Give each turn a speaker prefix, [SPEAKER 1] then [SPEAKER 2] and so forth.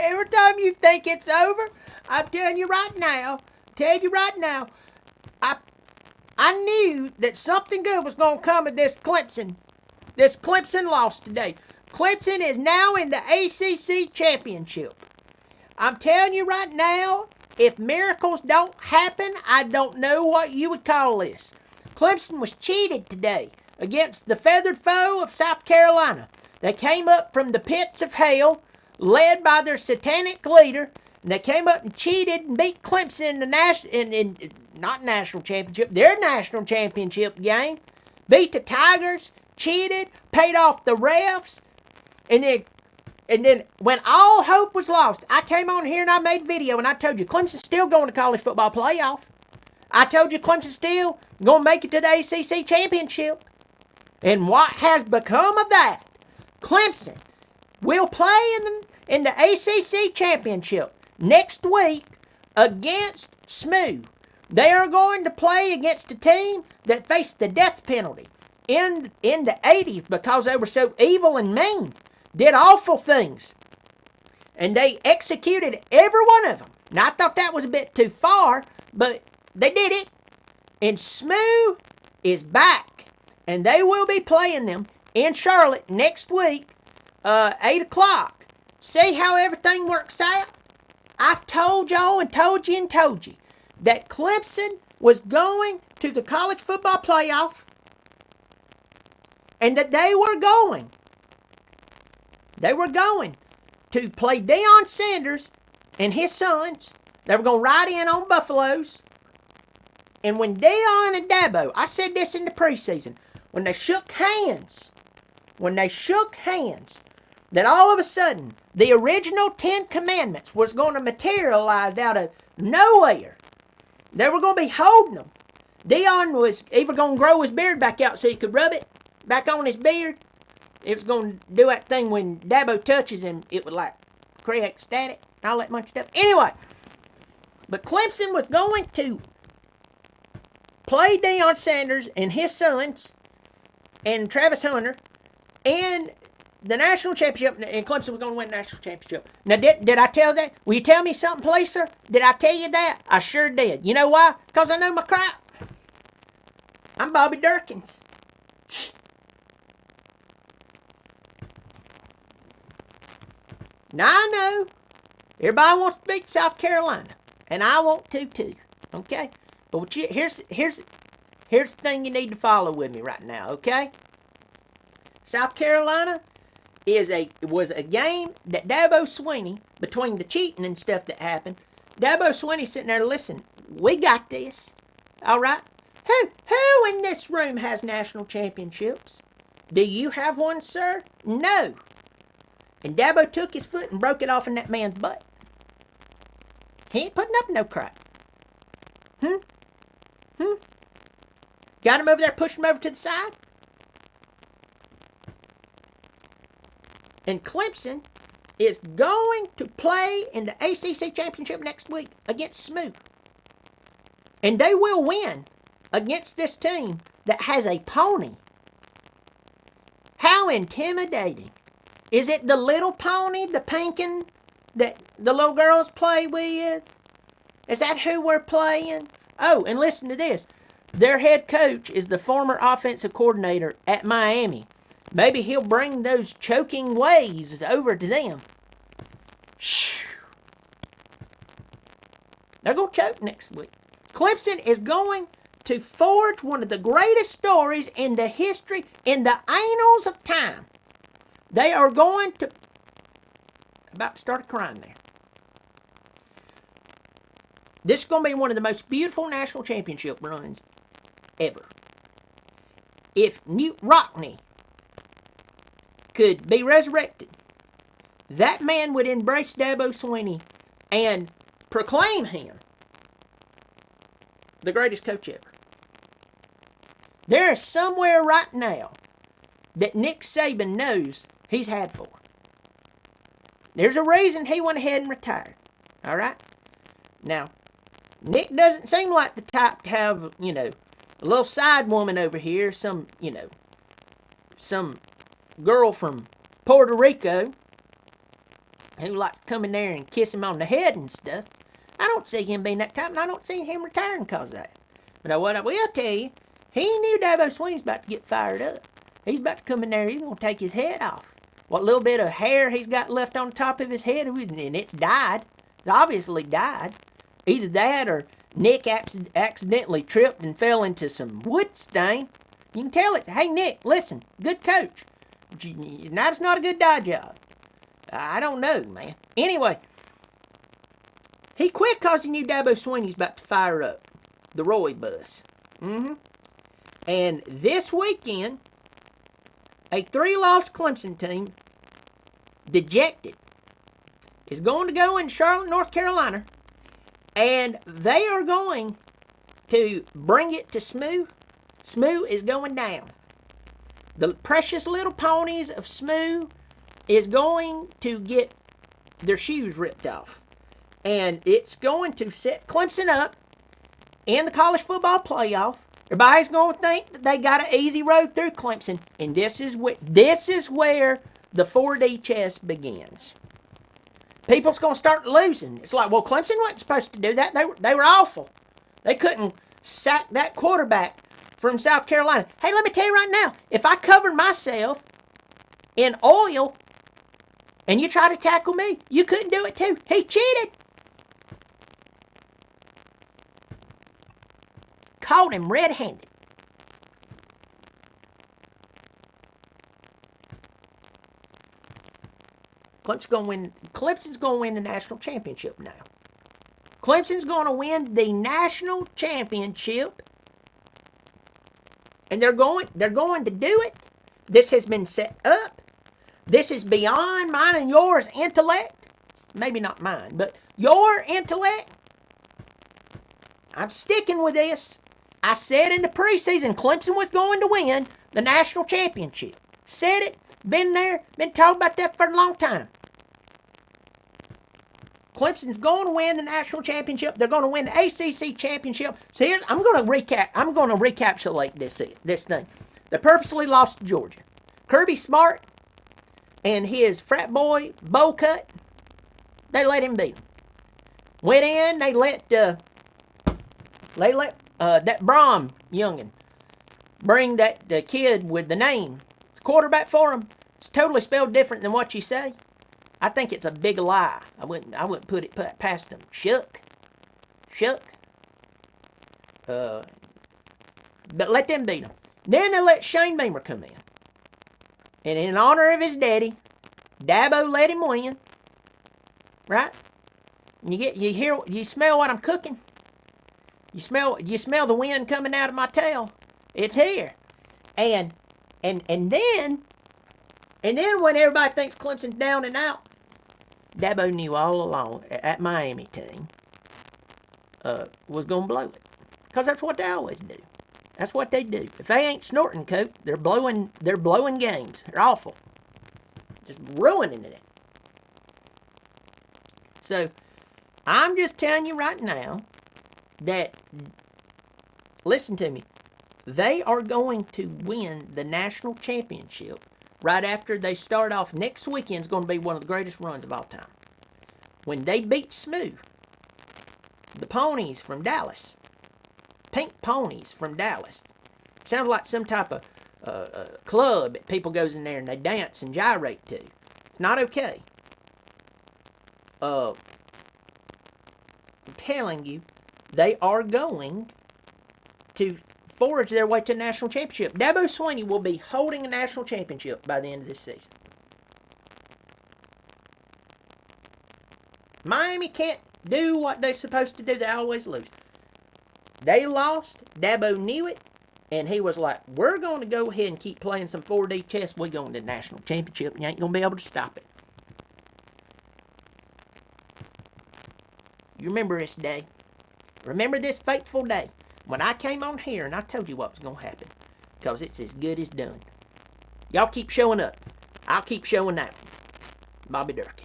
[SPEAKER 1] Every time you think it's over, I'm telling you right now, I knew that something good was going to come of this Clemson. This Clemson loss today. Clemson is now in the ACC championship. I'm telling you right now, if miracles don't happen, I don't know what you would call this. Clemson was cheated today against the feathered foe of South Carolina. They came up from the pits of hell, led by their satanic leader, and they came up and cheated and beat Clemson in the national championship, their national championship game. Beat the Tigers, cheated, paid off the refs, and then when all hope was lost, I came on here and I made a video and I told you Clemson's still going to college football playoff. I told you Clemson's still going to make it to the ACC championship. And what has become of that? Clemson will play in the ACC championship next week against SMU. They are going to play against a team that faced the death penalty in the 80s because they were so evil and mean. Did awful things. And they executed every one of them. Now, I thought that was a bit too far, but they did it. And SMU is back. And they will be playing them in Charlotte next week, 8 o'clock. See how everything works out? I've told y'all and told you that Clemson was going to the college football playoff and that they were going to play Deion Sanders and his sons. They were going to ride in on Buffaloes. And when Deion and Dabo, I said this in the preseason, when they shook hands, that all of a sudden the original 10 Commandments was going to materialize out of nowhere. They were going to be holding them. Deion was either going to grow his beard back out so he could rub it back on his beard. It was going to do that thing when Dabo touches him, it would like create static and all that much stuff. Anyway, but Clemson was going to play Deion Sanders and his sons and Travis Hunter in the national championship, and Clemson was going to win the national championship. Now, did I tell that? Will you tell me something, please, sir? Did I tell you that? I sure did. You know why? Because I know my crap. I'm Bobby Dirkens. Now, I know everybody wants to beat South Carolina, and I want to too, okay? But here's the thing you need to follow with me right now, okay? South Carolina was a game that Dabo Swinney, between the cheating and stuff that happened, Dabo Swinney sitting there, listen, we got this, all right? Who in this room has national championships? Do you have one, sir? No. And Dabo took his foot and broke it off in that man's butt. He ain't putting up no crap. Got him over there, pushed him over to the side. And Clemson is going to play in the ACC championship next week against SMU. And they will win against this team that has a pony. How intimidating. Is it the little pony, the pinkin that the little girls play with? Is that who we're playing? Oh, and listen to this. Their head coach is the former offensive coordinator at Miami. Maybe he'll bring those choking ways over to them. Shh. They're going to choke next week. Clemson is going to forge one of the greatest stories in the history, in the annals of time. They are going to... About to start a crime there. This is going to be one of the most beautiful national championship runs ever. If Newt Rockne could be resurrected, that man would embrace Dabo Swinney and proclaim him the greatest coach ever. There is somewhere right now that Nick Saban knows he's had for. There's a reason he went ahead and retired. All right? Now, Nick doesn't seem like the type to have, a little side woman over here, some girl from Puerto Rico who likes to come in there and kiss him on the head and stuff. I don't see him being that type, and I don't see him retiring because of that. But what I will tell you, he knew Dabo Swinney's about to get fired up. He's about to come in there, he's going to take his head off. What little bit of hair he's got left on the top of his head, and it's dyed. It's obviously dyed. Either that or Nick accidentally tripped and fell into some wood stain. You can tell it. Hey, Nick, listen, good coach. That's not a good dye job. I don't know, man. Anyway, he quit because he knew Dabo Swinney's about to fire up the Roy bus. And this weekend, a 3-loss Clemson team, dejected, is going to go in Charlotte, North Carolina, and they are going to bring it to Smoo. Smoo is going down. The precious little ponies of Smoo is going to get their shoes ripped off. And it's going to set Clemson up in the college football playoff. Everybody's going to think that they got an easy road through Clemson. And this is where the 4D chess begins. People's going to start losing. It's like, well, Clemson wasn't supposed to do that. They were awful. They couldn't sack that quarterback from South Carolina. Hey, let me tell you right now, if I covered myself in oil and you try to tackle me, you couldn't do it too. He cheated. Caught him red-handed. Clemson's going to win the national championship now. Clemson's going to win the national championship, and they're going to do it. This has been set up. This is beyond mine and yours intellect. Maybe not mine, but your intellect. I'm sticking with this. I said in the preseason Clemson was going to win the national championship. Said it. Been there. Been talking about that for a long time. Clemson's going to win the national championship. They're going to win the ACC championship. So here, I'm going to recapitulate this thing. They purposely lost to Georgia. Kirby Smart and his frat boy bowl cut, they let him beat them. Went in, they let that Brom youngin bring that kid with the name. It's quarterback for him. It's totally spelled different than what you say. I think it's a big lie. I wouldn't put it past them. Shuck. But let them beat them. Then they let Shane Beamer come in. And in honor of his daddy, Dabo let him win. Right? You smell what I'm cooking? You smell the wind coming out of my tail? It's here. And then when everybody thinks Clemson's down and out, Dabo knew all along that Miami team was going to blow it. Because that's what they always do. That's what they do. If they ain't snorting coke, they're blowing games. They're awful. Just ruining it. So, I'm just telling you right now that, listen to me, they are going to win the national championship right after they start off. Next weekend is going to be one of the greatest runs of all time. When they beat Smoo, the ponies from Dallas, pink ponies from Dallas. Sounds like some type of club that people goes in there and they dance and gyrate to. It's not okay. I'm telling you, they are going to forge their way to the national championship. Dabo Swinney will be holding a national championship by the end of this season. Miami can't do what they're supposed to do. They always lose. They lost. Dabo knew it. And he was like, we're going to go ahead and keep playing some 4D chess. We're going to the national championship. And you ain't going to be able to stop it. You remember this day. Remember this fateful day when I came on here and I told you what was going to happen. Because it's as good as done. Y'all keep showing up. I'll keep showing out. Bobby Dirkens.